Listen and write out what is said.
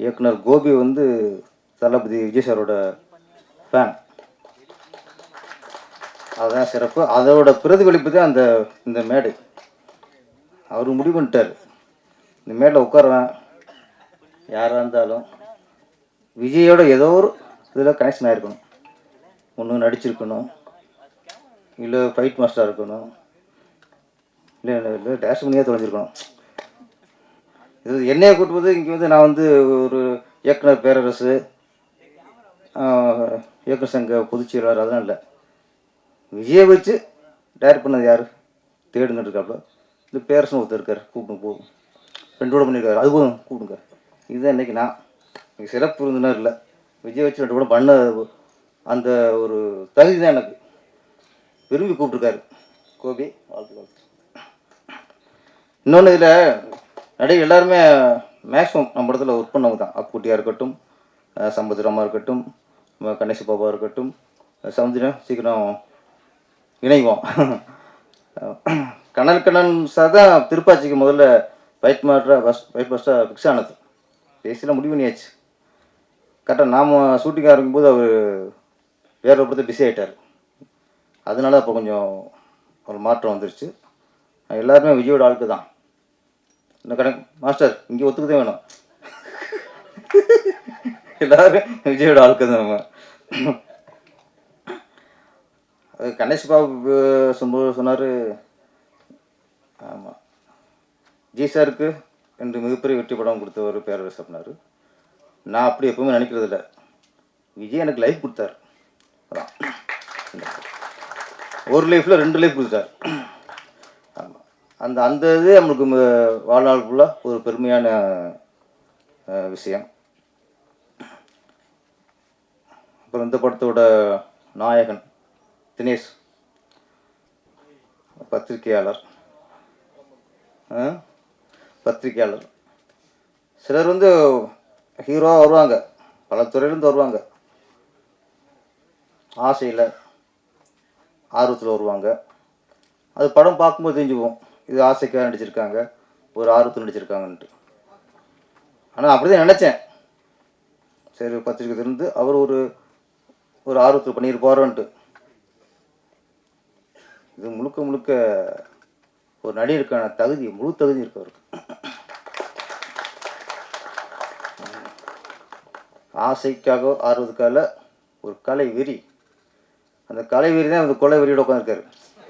இயக்குனர் கோபி வந்து தளபதி விஜய் சாரோட ஃபேன். அதுதான் சிறப்பு. அதோட பிரதிபலிப்பு தான் இந்த மேடை. அவர் முடிவு பண்ணிட்டார், இந்த மேடையில் உட்காருவேன், யாராக இருந்தாலும் விஜயோட ஏதோ ஒரு இதில் கனெக்ஷன் ஆகிருக்கணும். ஒன்று நடிச்சிருக்கணும், இல்லை ஃபைட் மாஸ்டராக இருக்கணும், இல்லை இல்லை டேஷ் பண்ணியே தொலைஞ்சிருக்கணும். இது என்னையை கூட்டு போது இங்கே வந்து நான் வந்து ஒரு இயக்குனர் பேரரசு, இயக்குனர் சங்க பொதுச் செயலாளர் அதெல்லாம் இல்லை. விஜயை வச்சு டைரக்ட் பண்ணது யார் தேடுங்கிட்டு இருக்காப்புல. இந்த பேரரசன் ஒருத்தர் இருக்கார், கூப்பிட்டு போகும் ரெண்டு கூட பண்ணியிருக்காரு, அது போதும் கூப்பிடுங்க. இதுதான் இன்றைக்கி நான் சிறப்பு விருந்தினர் இல்லை, விஜய் வச்சு 2 கூட பண்ண அந்த ஒரு தகுதி தான் எனக்கு. விரும்பி கூப்பிட்ருக்காரு கோபி, வாழ்த்துக்கள். இன்னொன்று, இதில் நடிகை எல்லாருமே மேக்ஸிமம் நம்ம இடத்துல ஒர்க் பண்ணவங்க தான். அப்புக்குட்டியாக இருக்கட்டும், சம்பத்ராமா இருக்கட்டும், கணேஷ் பாபா இருக்கட்டும், சமுத்திரம் சீக்கிரம் இணைவோம். கண்ணன் சார் தான் திருப்பாச்சிக்கு முதல்ல ஃபைட் மாஸ்டராக ஃபிக்ஸ் ஆனது. பேசிலாம் முடிவு பண்ணியாச்சு. கரெக்டாக நாம் ஷூட்டிங் ஆரம்பிக்கும்போது அவர் வேற ஒரு படத்தை பிஸி ஆகிட்டார். அதனால அப்போ கொஞ்சம் ஒரு மாற்றம் வந்துருச்சு. எல்லாருமே விஜயோட ஆளுக்கு தான். இந்த கணக்கு மாஸ்டர் இங்கே ஒத்துக்கதே வேணும். எல்லாரும் விஜயோட ஆளுக்கு தான். நம்ம கணேஷ் பாபு சொன்னார், ஆமாம், ஜி சாருக்கு 2 மிகப்பெரிய வெற்றி படம் கொடுத்தவர் பேரரசு அப்படின்னாரு. நான் அப்படி எப்பவுமே நினைக்கிறது இல்லை. விஜய் எனக்கு லைஃப் கொடுத்தார். அதான் ஒரு லைஃப்பில் 2 லைஃப் கொடுத்தார். ஆமாம், அந்த இது நம்மளுக்கு வாழ்நாள் ஃபுல்லாக ஒரு பெருமையான விஷயம். அப்புறம் இந்த படத்தோட நாயகன் தினேஷ், பத்திரிகையாளர். சிலர் வந்து ஹீரோவாக வருவாங்க, பல துறையிலேருந்து வருவாங்க, ஆசையில் ஆர்வத்தில் வருவாங்க. அது படம் பார்க்கும்போது தெரிஞ்சுக்குவோம், இது ஆசைக்காக நடிச்சிருக்காங்க, ஒரு ஆர்வத்தில் நடிச்சிருக்காங்கன்ட்டு. ஆனால் அப்படி தான் நினச்சேன். சரி, பத்திரிக்கை இருந்து அவர் ஒரு ஆர்வத்தில் பண்ணியிருப்பாரோன்ட்டு. இது முழுக்க ஒரு நடிகருக்கான தகுதி, முழு தகுதி இருக்கு அவருக்கு. ஆசைக்காக ஆர்வத்துக்காக ஒரு கலை வெறி. அந்த கலை வெறி தான் அந்த கொலை வெறியோட உட்காந்துருக்காரு.